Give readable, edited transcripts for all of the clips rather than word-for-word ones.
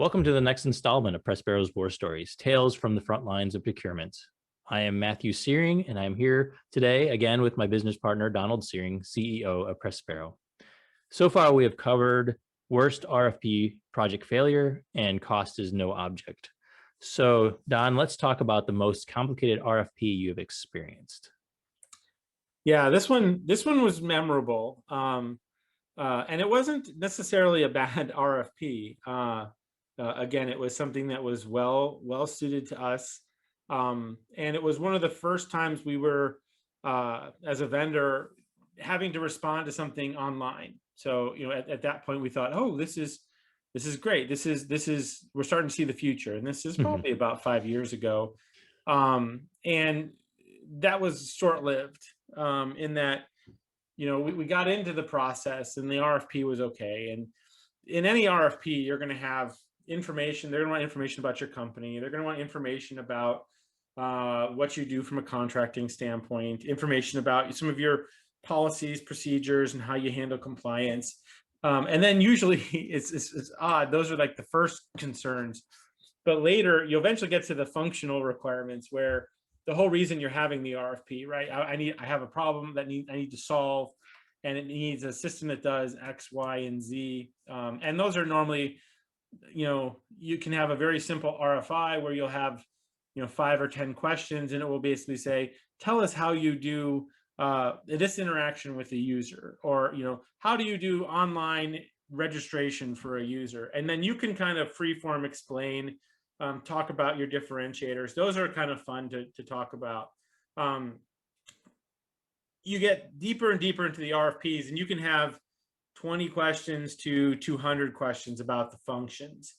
Welcome to the next installment of Prespero's War Stories, Tales from the Front Lines of Procurement. I am Matthew Searing, and I'm here today again with my business partner, Donald Searing, CEO of Prespero. So far, we have covered worst RFP project failure and cost is no object. So, Don, let's talk about the most complicated RFP you have experienced. Yeah, this one was memorable, and it wasn't necessarily a bad RFP. Again, it was something that was well suited to us, and it was one of the first times we were, as a vendor, having to respond to something online. So at that point we thought, oh, this is great. This is we're starting to see the future, and this is Mhm. probably about 5 years ago, and that was short-lived, in that we got into the process and the RFP was okay. And in any RFP, you're going to have information. They're going to want information about your company. They're going to want information about what you do from a contracting standpoint, information about some of your policies, procedures, and how you handle compliance. And then usually it's odd. Those are like the first concerns. But later, you eventually get to the functional requirements where the whole reason you're having the RFP, right? I have a problem that I need to solve, and it needs a system that does X, Y, and Z. And those are normally, you can have a very simple RFI where you'll have, 5 or 10 questions, and it will basically say, tell us how you do this interaction with the user, or, how do you do online registration for a user? And then you can kind of freeform explain, talk about your differentiators. Those are kind of fun to talk about. You get deeper and deeper into the RFPs, and you can have 20 questions to 200 questions about the functions.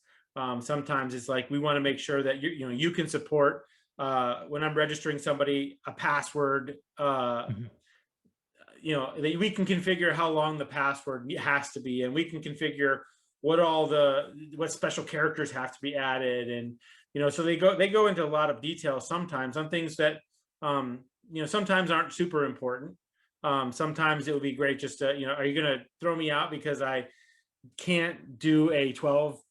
Sometimes it's like, we want to make sure that you can support, when I'm registering somebody, a password, Mhm. that we can configure how long the password has to be, and we can configure what special characters have to be added. And so they go into a lot of detail sometimes on things that sometimes aren't super important. Sometimes it would be great just to, are you going to throw me out because I can't do a 12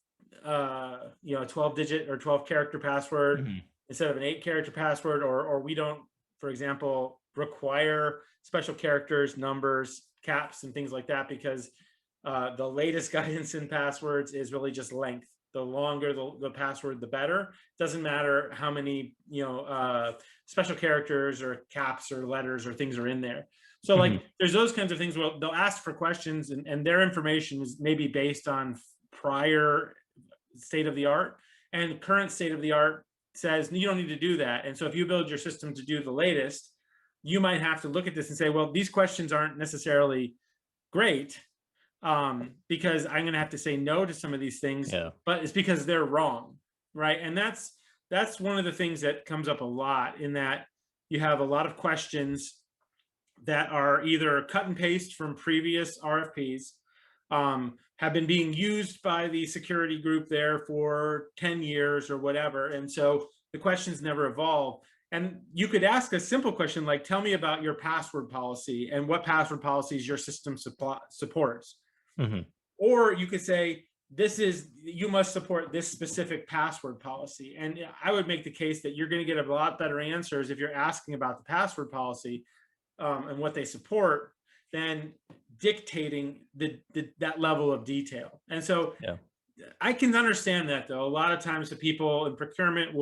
digit or 12 character password Mhm. instead of an 8 character password, or we don't, for example, require special characters, numbers, caps, and things like that, because the latest guidance in passwords is really just length. The longer the password, the better. Doesn't matter how many special characters or caps or letters or things are in there. So like, Mhm. there's those kinds of things where they'll ask for questions, and their information is maybe based on prior state of the art, and current state of the art says you don't need to do that. And so if you build your system to do the latest, you might have to look at this and say, well, these questions aren't necessarily great, because I'm going to have to say no to some of these things, Yeah. but it's because they're wrong, right? And that's one of the things that comes up a lot, in that you have a lot of questions that are either cut and paste from previous RFPs, have been being used by the security group there for 10 years or whatever. And so the questions never evolve. And you could ask a simple question like, tell me about your password policy and what password policies your system supports. Mhm. Or you could say, you must support this specific password policy. And I would make the case that you're going to get a lot better answers if you're asking about the password policy, and what they support, than dictating that level of detail. And so Yeah. I can understand that, though. A lot of times the people in procurement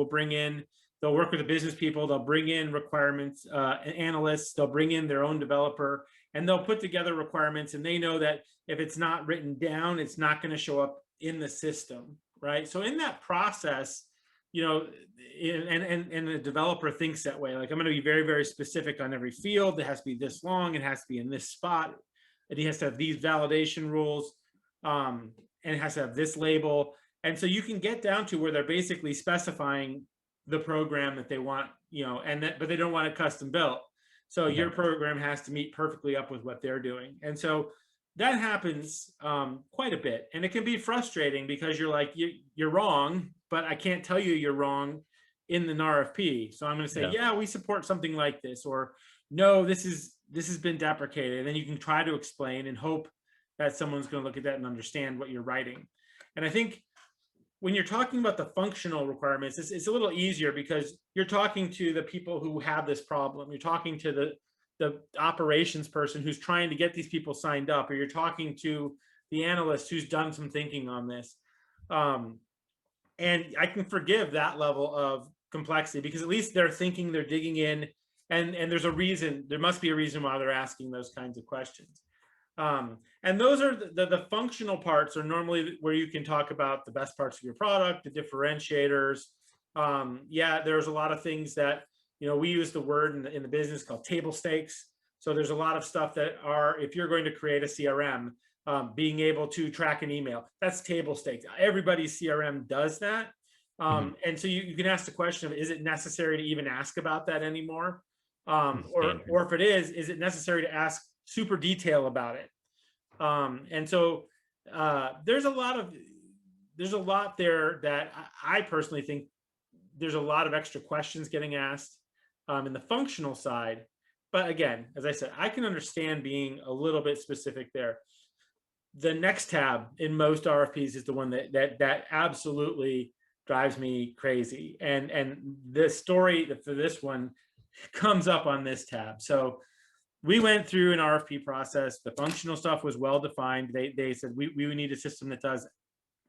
they'll work with the business people, they'll bring in requirements, analysts, they'll bring in their own developer, and they'll put together requirements, and they know that if it's not written down, it's not going to show up in the system, right? So in that process, and the developer thinks that way, like, I'm going to be very, very specific on every field. It has to be this long, it has to be in this spot, and he has to have these validation rules, and it has to have this label. And so you can get down to where they're basically specifying the program that they want, but they don't want it custom built. So your Okay. program has to meet perfectly up with what they're doing. And so that happens, quite a bit, and it can be frustrating, because you're like, you're wrong, but I can't tell you you're wrong in an RFP. So I'm going to say, Yeah. yeah, we support something like this, or no, this has been deprecated. And then you can try to explain and hope that someone's going to look at that and understand what you're writing. And I think when you're talking about the functional requirements, it's a little easier because you're talking to the people who have this problem. You're talking to the operations person who's trying to get these people signed up, or you're talking to the analyst who's done some thinking on this. And I can forgive that level of complexity because at least they're thinking, they're digging in, and there's a reason. There must be a reason why they're asking those kinds of questions. And those are the functional parts are normally where you can talk about the best parts of your product, the differentiators. Yeah, there's a lot of things that, we use the word in the business called table stakes. So there's a lot of stuff that are, if you're going to create a CRM, being able to track an email, that's table stakes. Everybody's CRM does that. And so you can ask the question of, is it necessary to even ask about that anymore? Or if it is it necessary to ask super detail about it? And so there's a lot there that I personally think there's a lot of extra questions getting asked in the functional side. But again, as I said, I can understand being a little bit specific there. The next tab in most RFPs is the one that absolutely drives me crazy. And the story for this one comes up on this tab. So we went through an RFP process. The functional stuff was well defined. They said we need a system that does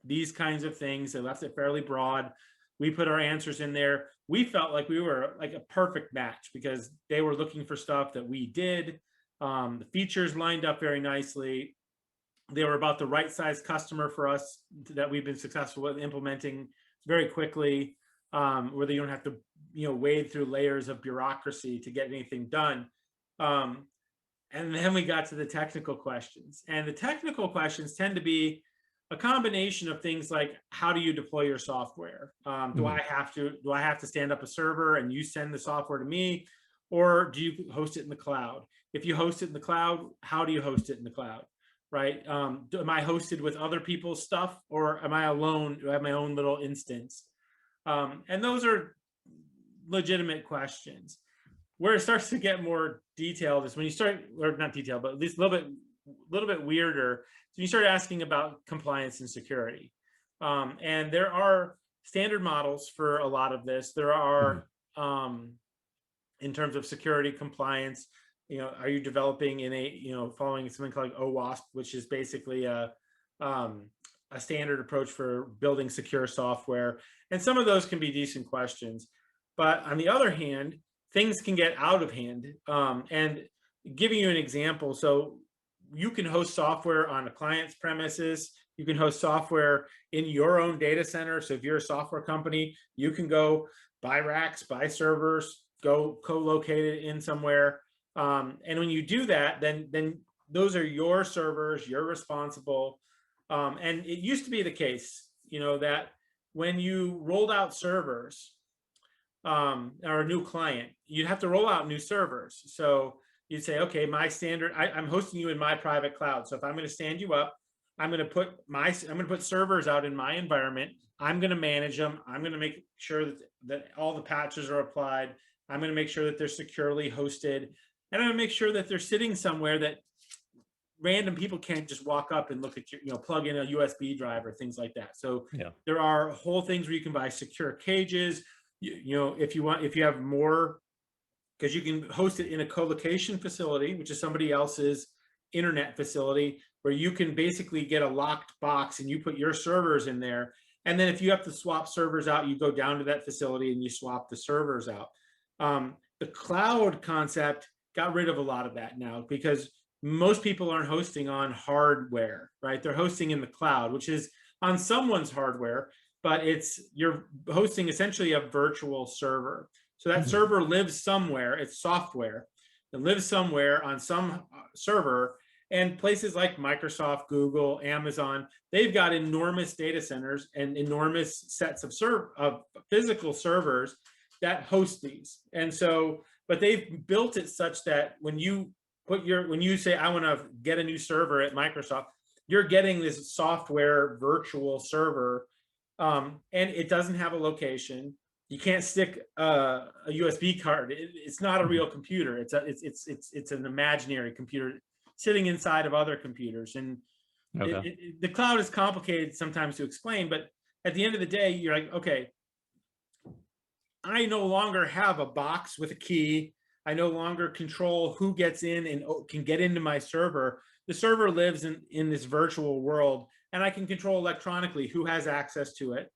these kinds of things. They left it fairly broad. We put our answers in there. We felt like we were like a perfect match because they were looking for stuff that we did. The features lined up very nicely. They were about the right size customer for us that we've been successful with implementing very quickly, where you don't have to, wade through layers of bureaucracy to get anything done. And then we got to the technical questions, and the technical questions tend to be a combination of things like, how do you deploy your software? Do I have to stand up a server and you send the software to me, or do you host it in the cloud? If you host it in the cloud, how do you host it in the cloud? Right? Am I hosted with other people's stuff, or am I alone? Do I have my own little instance? And those are legitimate questions. Where it starts to get more detailed is when you start, or not detailed, but at least a little bit weirder. So you start asking about compliance and security. And there are standard models for a lot of this. There are, in terms of security compliance, are you developing in a, following something called OWASP, which is basically a standard approach for building secure software. And some of those can be decent questions. But on the other hand, things can get out of hand. And giving you an example, so you can host software on a client's premises. You can host software in your own data center. So if you're a software company, you can go buy racks, buy servers, go co-locate it in somewhere. And when you do that, then those are your servers, you're responsible. And it used to be the case, that when you rolled out servers, or a new client, you'd have to roll out new servers. So you'd say, okay, my standard, I'm hosting you in my private cloud. So if I'm going to stand you up, I'm going to put servers out in my environment. I'm going to manage them. I'm going to make sure that all the patches are applied. I'm going to make sure that they're securely hosted. And I'm going to make sure that they're sitting somewhere that random people can't just walk up and look at your, plug in a USB drive or things like that. So there are whole things where you can buy secure cages. If you have more, because you can host it in a co-location facility, which is somebody else's internet facility, where you can basically get a locked box and you put your servers in there. And then if you have to swap servers out, you go down to that facility and you swap the servers out. The cloud concept got rid of a lot of that now, because most people aren't hosting on hardware, right? They're hosting in the cloud, which is on someone's hardware, but you're hosting essentially a virtual server. So that server lives somewhere. It's software that lives somewhere on some server. And places like Microsoft, Google, Amazon, they've got enormous data centers and enormous sets of physical servers that host these. And so, but they've built it such that when you say, I want to get a new server at Microsoft, you're getting this software virtual server, and it doesn't have a location. You can't stick a USB card. It's not a real computer. It's an imaginary computer sitting inside of other computers. And the cloud is complicated sometimes to explain, but at the end of the day, you're like, okay, I no longer have a box with a key. I no longer control who gets in and can get into my server. The server lives in this virtual world, and I can control electronically who has access to it.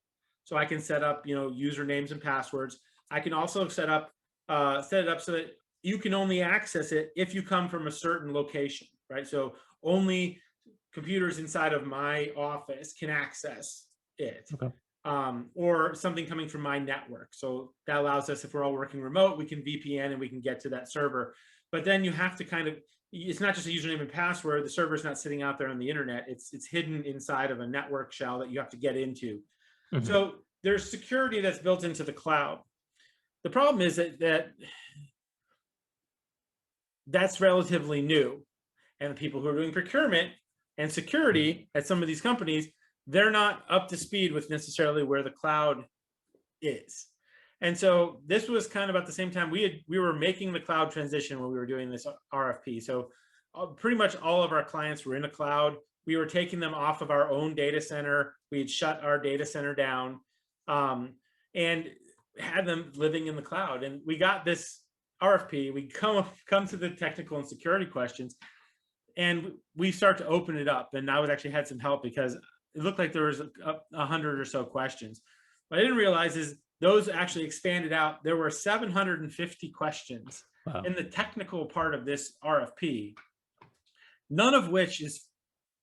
So I can set up, usernames and passwords. I can also set it up so that you can only access it if you come from a certain location, right? So only computers inside of my office can access it. Okay. Or something coming from my network. So that allows us, if we're all working remote, we can VPN and we can get to that server. But then you have to it's not just a username and password. The server's not sitting out there on the internet. It's hidden inside of a network shell that you have to get into. Mm-hmm. So there's security that's built into the cloud. The problem is that's relatively new. And the people who are doing procurement and security at some of these companies, they're not up to speed with necessarily where the cloud is. And so this was kind of at the same time we were making the cloud transition when we were doing this RFP. So pretty much all of our clients were in a cloud. We were taking them off of our own data center. We had shut our data center down and had them living in the cloud. And we got this RFP. We come to the technical and security questions, and we start to open it up. And I actually had some help because it looked like there was 100 or so questions. What I didn't realize is those actually expanded out. There were 750 questions in the technical part of this RFP, none of which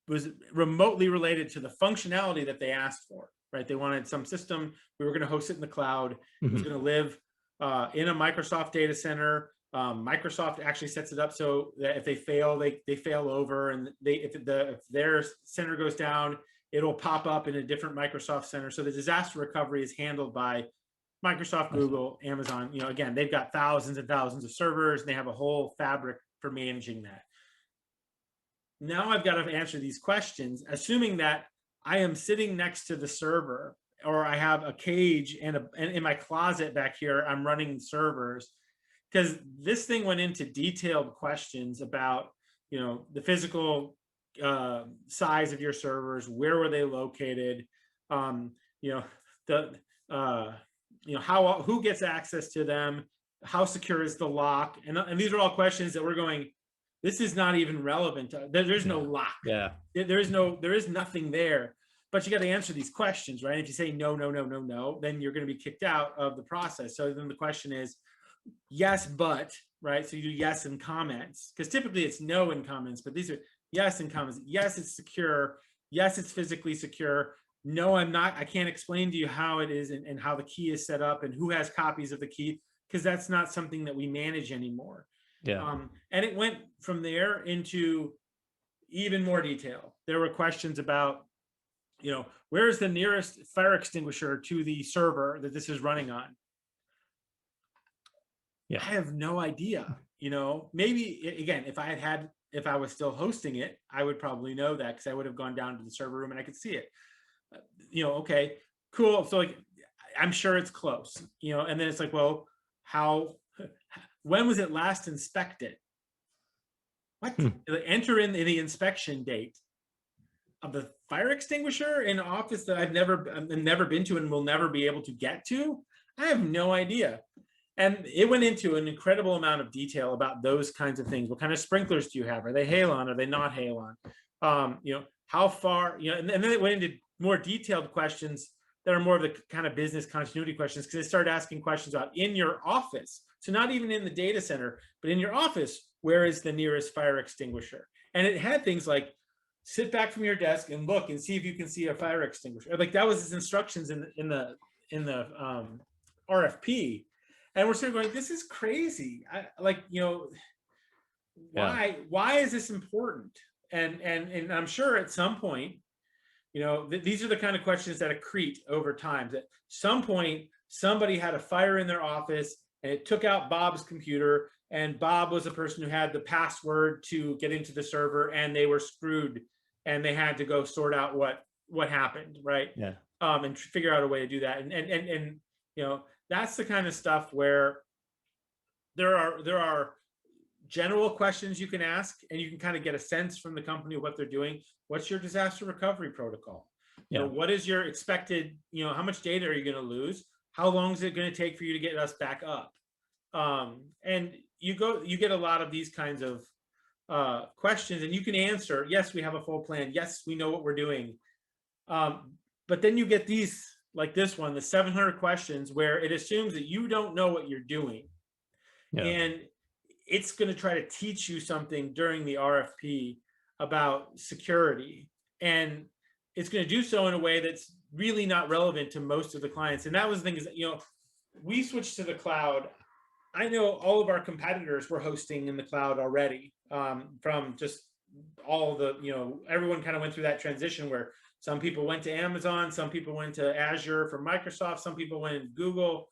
was remotely related to the functionality that they asked for, right? They wanted some system. We were going to host it in the cloud. It was going to live in a Microsoft data center. Microsoft actually sets it up so that if they fail, they fail over, and if their center goes down, it'll pop up in a different Microsoft center. So the disaster recovery is handled by Microsoft, Google, Amazon. Again, they've got thousands and thousands of servers, and they have a whole fabric for managing that. Now I've got to answer these questions, assuming that I am sitting next to the server, or I have a cage and in my closet back here, I'm running servers, because this thing went into detailed questions about, the physical size of your servers, where were they located, who gets access to them, how secure is the lock, and these are all questions that we're going, this is not even relevant. There's no lock. Yeah. There is nothing there. But you got to answer these questions, right? If you say no, no, no, no, no, then you're going to be kicked out of the process. So then the question is, yes, but, right? So you do yes in comments, because typically it's no in comments, but these are yes in comments. Yes, it's secure. Yes, it's physically secure. No, I'm not. I can't explain to you how it is and how the key is set up and who has copies of the key, because that's not something that we manage anymore. Yeah. And it went from there into even more detail. There were questions about, where is the nearest fire extinguisher to the server that this is running on? Yeah. I have no idea. Maybe again, if I was still hosting it, I would probably know that, because I would have gone down to the server room and I could see it. Okay, cool. So I'm sure it's close. And then it's like, well, when was it last inspected? What? Enter in the inspection date of the fire extinguisher in an office that I've never been to and will never be able to get to? I have no idea. And it went into an incredible amount of detail about those kinds of things. What kind of sprinklers do you have? Are they halon? Are they not halon? How far, and then it went into more detailed questions that are more of the kind of business continuity questions, because they started asking questions about in your office. So not even in the data center, but in your office, where is the nearest fire extinguisher? And it had things like, sit back from your desk and look and see if you can see a fire extinguisher. Like that was his instructions in the RFP. And we're sort of going, this is crazy. Why is this important? And I'm sure at some point, these are the kind of questions that accrete over time. At some point, somebody had a fire in their office and it took out Bob's computer, and Bob was the person who had the password to get into the server, and they were screwed, and they had to go sort out what happened, right? Yeah. And figure out a way to do that. And that's the kind of stuff where there are general questions you can ask, and you can kind of get a sense from the company of what they're doing. What's your disaster recovery protocol? Yeah. what is your expected, how much data are you going to lose? How long is it going to take for you to get us back up? And you get a lot of these kinds of questions, and you can answer, yes, we have a full plan. Yes, we know what we're doing. But then you get these, like this one, the 700 questions, where it assumes that you don't know what you're doing. Yeah. And it's going to try to teach you something during the RFP about security. And it's going to do so in a way that's really not relevant to most of the clients. And that was the thing, is that, we switched to the cloud. I know all of our competitors were hosting in the cloud already, from just all the, everyone kind of went through that transition where some people went to Amazon, some people went to Azure for Microsoft, some people went to Google,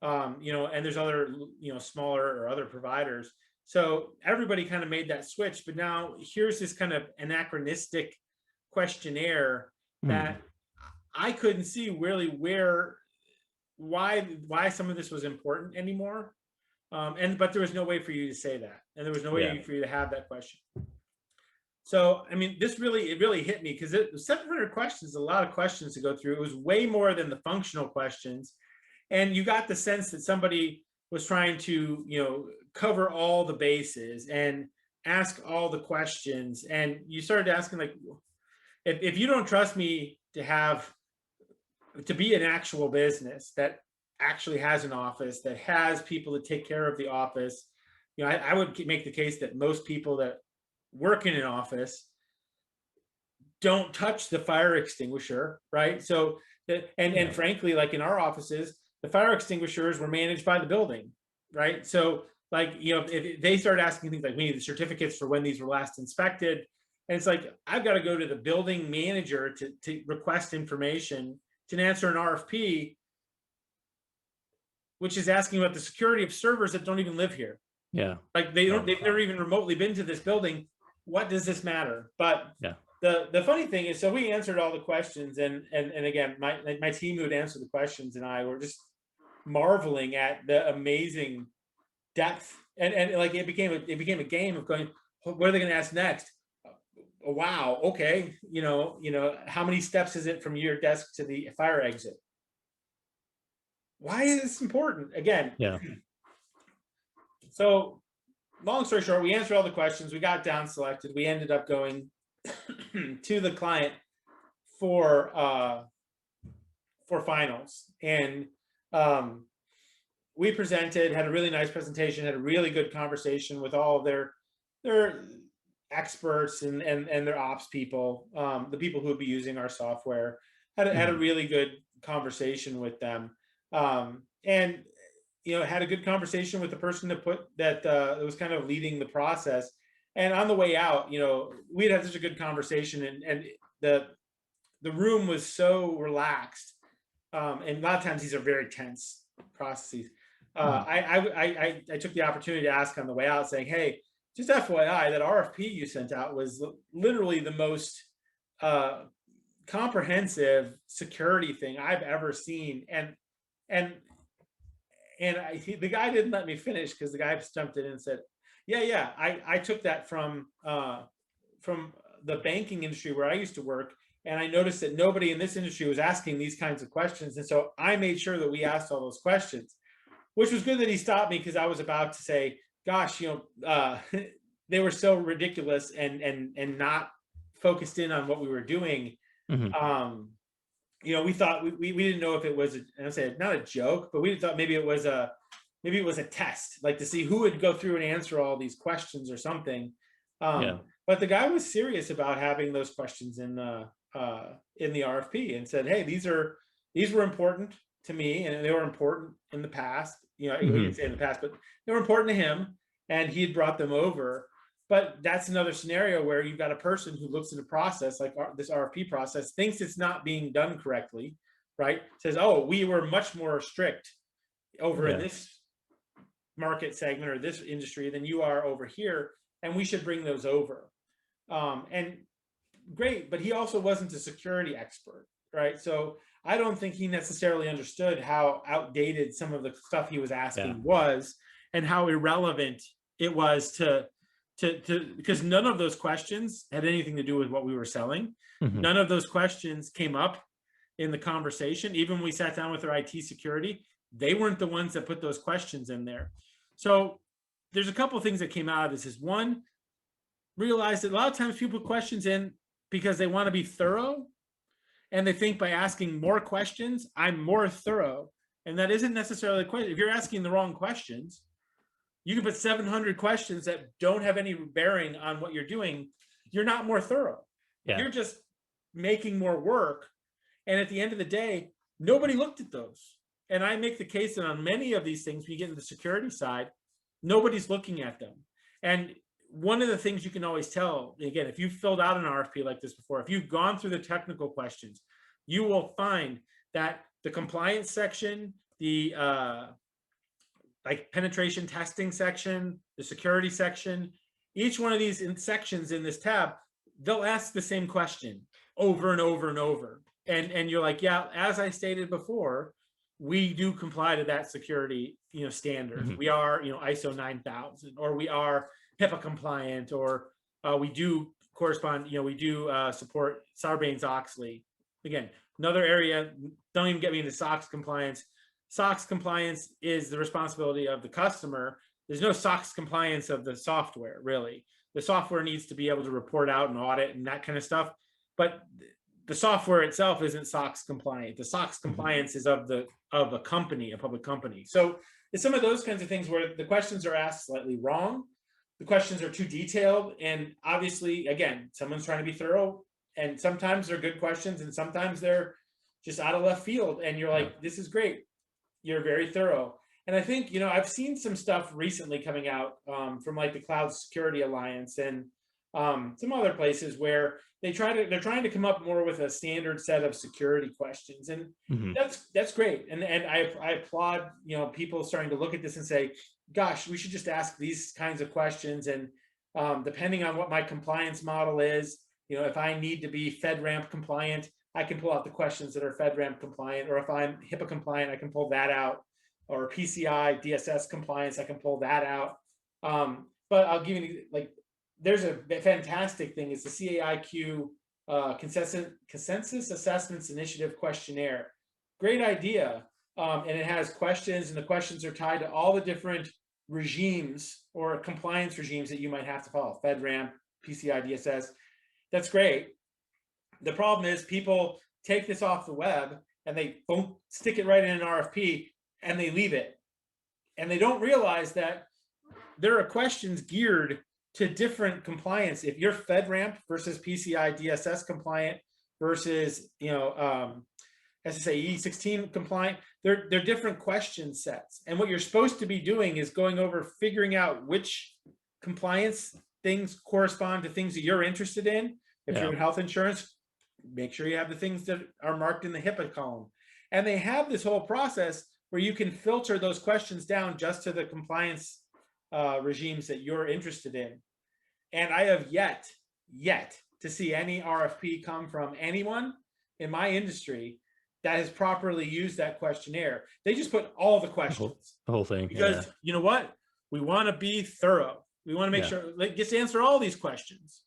and there's other, smaller or other providers. So everybody kind of made that switch. But now here's this kind of anachronistic questionnaire that I couldn't see really why some of this was important anymore. But there was no way for you to say that, and there was no way for you to have that question. So, I mean, it really hit me, because 700 questions is a lot of questions to go through. It was way more than the functional questions. And you got the sense that somebody was trying to, cover all the bases and ask all the questions. And you started asking, like, if you don't trust me to be an actual business that actually has an office, that has people that take care of the office, I would make the case that most people that work in an office don't touch the fire extinguisher, right? So and frankly, like in our offices, the fire extinguishers were managed by the building, right? So, like, if they start asking things like, we need the certificates for when these were last inspected, and it's like, I've got to go to the building manager to request information to answer an RFP, which is asking about the security of servers that don't even live here. Yeah. Like they've never even remotely been to this building. What does this matter? But the funny thing is, so we answered all the questions, and again, my team who had answered the questions and I were just marveling at the amazing depth, and like it became a game of going, what are they going to ask next? Oh, wow, okay, how many steps is it from your desk to the fire exit? Why is this important? Again, so long story short, we answered all the questions, we got down selected, we ended up going to the client for finals, and we presented, had a really nice presentation, had a really good conversation with all of their experts and their ops people, the people who would be using our software. Had a really good conversation with them, and had a good conversation with the person that was kind of leading the process. And on the way out, we'd had such a good conversation, and the room was so relaxed. And a lot of times these are very tense processes. I took the opportunity to ask on the way out, saying, hey, just FYI, that RFP you sent out was literally the most comprehensive security thing I've ever seen. And the guy didn't let me finish, because the guy jumped in and said, yeah, I took that from the banking industry where I used to work, and I noticed that nobody in this industry was asking these kinds of questions, and so I made sure that we asked all those questions. Which was good that he stopped me, because I was about to say, gosh, they were so ridiculous and not focused in on what we were doing. We thought we didn't know if it was and I said, not a joke, but we thought maybe it was a test, like to see who would go through and answer all these questions or something. But the guy was serious about having those questions in the RFP, and said, hey, these were important to me, and they were important in the past. He didn't say in the past, but they were important to him, and he had brought them over. But that's another scenario where you've got a person who looks at a process like this RFP process, thinks it's not being done correctly, right? Says, oh, we were much more strict over in this market segment or this industry than you are over here, and we should bring those over. And great, but he also wasn't a security expert, right? So I don't think he necessarily understood how outdated some of the stuff he was asking was, and how irrelevant it was to because none of those questions had anything to do with what we were selling. Mhm. None of those questions came up in the conversation. Even when we sat down with our IT security, they weren't the ones that put those questions in there. So there's a couple of things that came out of this. Is one, realize that a lot of times people put questions in because they want to be thorough, and they think by asking more questions, I'm more thorough. And that isn't necessarily the question. If you're asking the wrong questions, you can put 700 questions that don't have any bearing on what you're doing. You're not more thorough. Yeah. You're just making more work. And at the end of the day, nobody looked at those. And I make the case that on many of these things, when you get into the security side, nobody's looking at them. And one of the things you can always tell, again, if you've filled out an RFP like this before, if you've gone through the technical questions, you will find that the compliance section, the like penetration testing section, the security section, each one of these sections in this tab, they'll ask the same question over and over and over. And you're like, yeah, as I stated before, we do comply to that security, standard. Mhm. We are, ISO 9000, or we are HIPAA compliant, or we do correspond, we do support Sarbanes-Oxley. Again, another area, don't even get me into SOX compliance. SOX compliance is the responsibility of the customer. There's no SOX compliance of the software, really. The software needs to be able to report out and audit and that kind of stuff. But the software itself isn't SOX compliant. The SOX compliance is of a company, a public company. So it's some of those kinds of things where the questions are asked slightly wrong. The questions are too detailed. And obviously, again, someone's trying to be thorough. And sometimes they're good questions, and sometimes they're just out of left field. And you're like, this is great. You're very thorough. And I think, I've seen some stuff recently coming out from like the Cloud Security Alliance and some other places where they're trying to come up more with a standard set of security questions. And Mhm. that's great. And I applaud, people starting to look at this and say, gosh, we should just ask these kinds of questions. And depending on what my compliance model is, if I need to be FedRAMP compliant, I can pull out the questions that are FedRAMP compliant, or if I'm HIPAA compliant, I can pull that out, or PCI DSS compliance, I can pull that out. But I'll give you, like, there's a fantastic thing. It's the CAIQ Consensus Assessments Initiative Questionnaire. Great idea. And it has questions, and the questions are tied to all the different regimes or compliance regimes that you might have to follow: FedRAMP, PCI DSS. That's great. The problem is people take this off the web and they stick it right in an RFP and they leave it. And they don't realize that there are questions geared to different compliance. If you're FedRAMP versus PCI DSS compliant versus, SSAE 16 compliant, they're different question sets. And what you're supposed to be doing is going over, figuring out which compliance things correspond to things that you're interested in. If you're in health insurance, make sure you have the things that are marked in the HIPAA column. And they have this whole process where you can filter those questions down just to the compliance regimes that you're interested in. And I have yet to see any RFP come from anyone in my industry that has properly used that questionnaire. They just put all the questions. The whole thing. Because you know what? We want to be thorough. We want to make sure, like, just answer all these questions.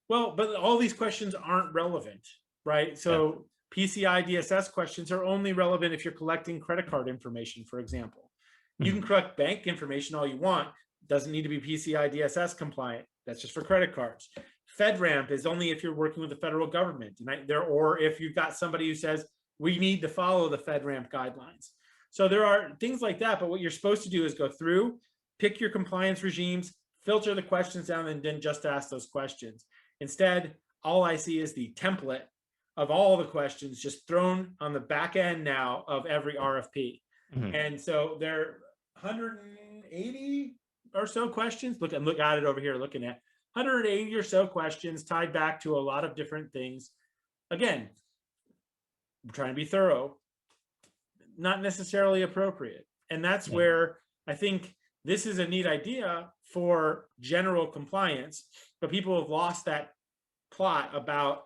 Well, but all these questions aren't relevant, right? So PCI DSS questions are only relevant if you're collecting credit card information, for example. You can collect bank information all you want. Doesn't need to be PCI DSS compliant. That's just for credit cards. FedRAMP is only if you're working with the federal government, or if you've got somebody who says, we need to follow the FedRAMP guidelines. So there are things like that, but what you're supposed to do is go through, pick your compliance regimes, filter the questions down, and then just ask those questions. Instead, all I see is the template of all the questions just thrown on the back end now of every RFP. And so there are 180 or so questions. Look at it over here, looking at 180 or so questions tied back to a lot of different things. Again, I'm trying to be thorough, not necessarily appropriate. And that's where I think this is a neat idea for general compliance, but people have lost that plot about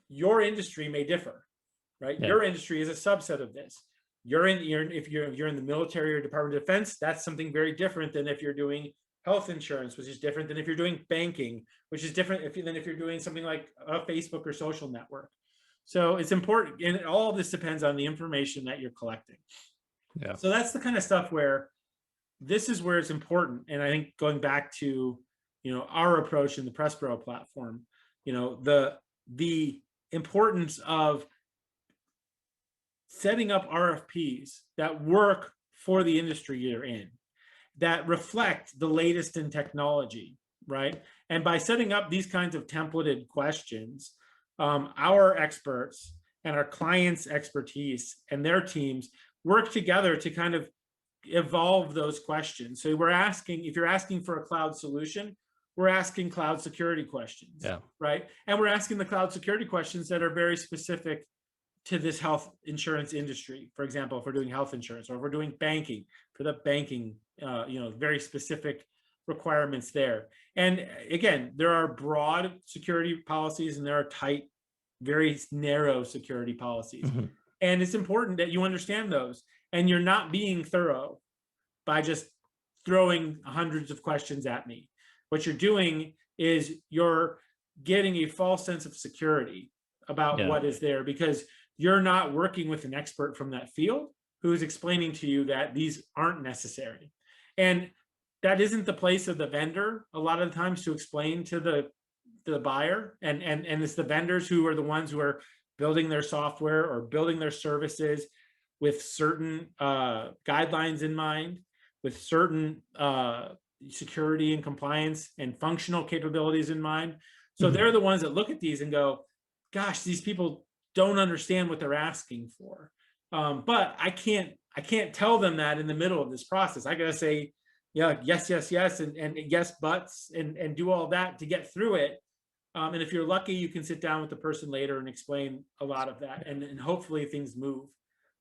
your industry may differ, right? Your industry is a subset of this. If you're in the military or Department of Defense, that's something very different than if you're doing health insurance, which is different than if you're doing banking, which is different than if you're doing something like a Facebook or social network. So it's important, and all of this depends on the information that you're collecting. Yeah. So that's the kind of stuff where this is where it's important. And I think going back to, our approach in the Press Bureau platform, the importance of setting up RFPs that work for the industry you're in, that reflect the latest in technology, right? And by setting up these kinds of templated questions, our experts and our clients' expertise and their teams work together to kind of evolve those questions. So if you're asking for a cloud solution, we're asking cloud security questions, Yeah. right? And we're asking the cloud security questions that are very specific to this health insurance industry. For example, if we're doing health insurance, or if we're doing banking, for the banking, very specific requirements there. And again, there are broad security policies and there are tight, very narrow security policies. Mhm. And it's important that you understand those, and you're not being thorough by just throwing hundreds of questions at me. What you're doing is you're getting a false sense of security about Yeah. what is there, because you're not working with an expert from that field who's explaining to you that these aren't necessary. And that isn't the place of the vendor a lot of the times to explain to the buyer. And it's the vendors who are the ones who are building their software or building their services with certain guidelines in mind, with certain security and compliance and functional capabilities in mind. So they're the ones that look at these and go, gosh, these people don't understand what they're asking for. But I can't tell them that in the middle of this process. I gotta say, yeah, yes, yes, yes, and yes, buts, and do all that to get through it. And if you're lucky, you can sit down with the person later and explain a lot of that, and hopefully things move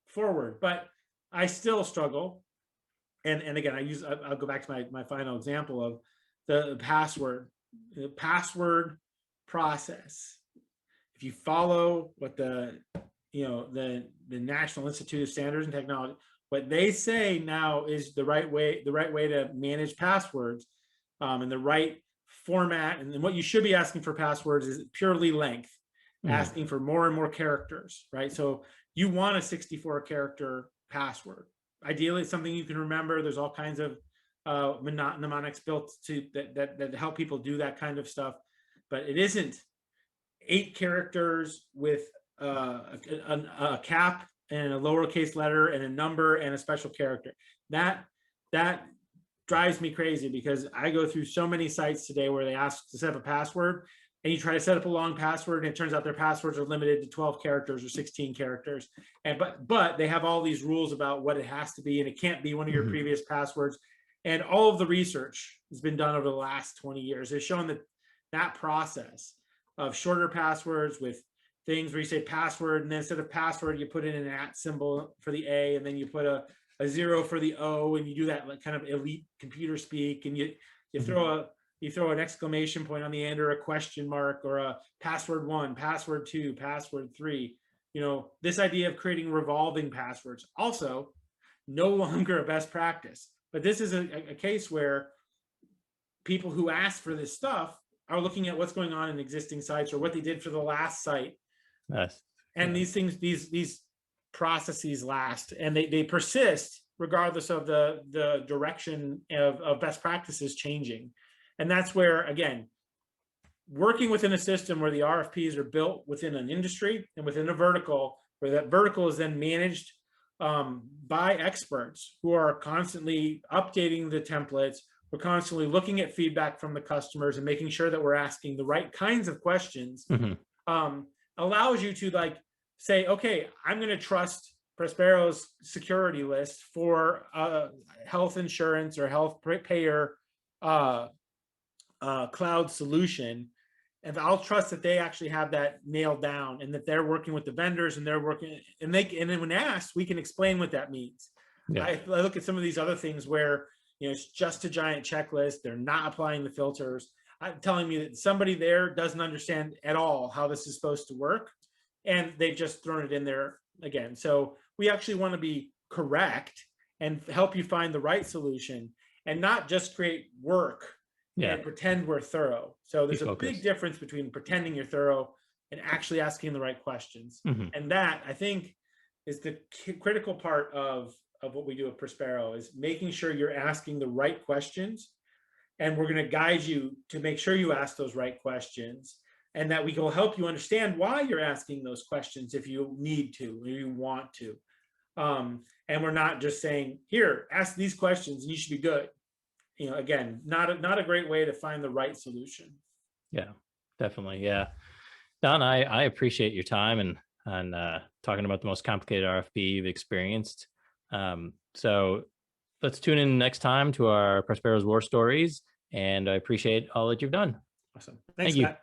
forward. But I still struggle. And again, I'll go back to my final example of the password process. If you follow what the National Institute of Standards and Technology, what they say now is the right way to manage passwords, and the right format. And then what you should be asking for passwords is purely length, asking for more and more characters, right? So you want a 64 character password. Ideally, it's something you can remember. There's all kinds of mnemonics built that help people do that kind of stuff, but it isn't 8 characters with a cap and a lowercase letter and a number and a special character. That drives me crazy, because I go through so many sites today where they ask to set up a password, and you try to set up a long password, and it turns out their passwords are limited to 12 characters or 16 characters. And but they have all these rules about what it has to be, and it can't be one of your previous passwords. And all of the research has been done over the last 20 years. It's shown that process of shorter passwords with things where you say password, and then instead of password, you put in an @ symbol for the A, and then you put a 0 for the O, and you do that like kind of elite computer speak, and you throw an exclamation point on the end, or a question mark, or a password 1, password 2, password 3. This idea of creating revolving passwords, also no longer a best practice. But this is a case where people who ask for this stuff are looking at what's going on in existing sites, or what they did for the last site. Yes. And these things, these processes last, and they persist regardless of the direction of best practices changing. And that's where, again, working within a system where the RFPs are built within an industry and within a vertical, where that vertical is then managed by experts who are constantly updating the templates. We're constantly looking at feedback from the customers and making sure that we're asking the right kinds of questions. Allows you to say, okay, I'm going to trust Prospero's security list for health insurance or health payer cloud solution, and I'll trust that they actually have that nailed down, and that they're working with the vendors, and they're working, and then when asked, we can explain what that means. I look at some of these other things where it's just a giant checklist. They're not applying the filters. I'm telling me that somebody there doesn't understand at all how this is supposed to work, and they've just thrown it in there again. So we actually want to be correct and help you find the right solution. and not just create work Yeah. and pretend we're thorough. So Be there's a big focused. difference between pretending you're thorough and actually asking the right questions. Hmm. And that, I think, is the critical part of what we do at Prospero, is making sure you're asking the right questions. And we're going to guide you to make sure you ask those right questions, and that we will help you understand why you're asking those questions if you need to or you want to. And we're not just saying, here, ask these questions and you should be good. Again, not a great way to find the right solution. Yeah, definitely. Yeah. Don, I appreciate your time and talking about the most complicated RFP you've experienced. So let's tune in next time to our Prospero's War Stories, and I appreciate all that you've done. Awesome. Thank Thanks, you. Matt.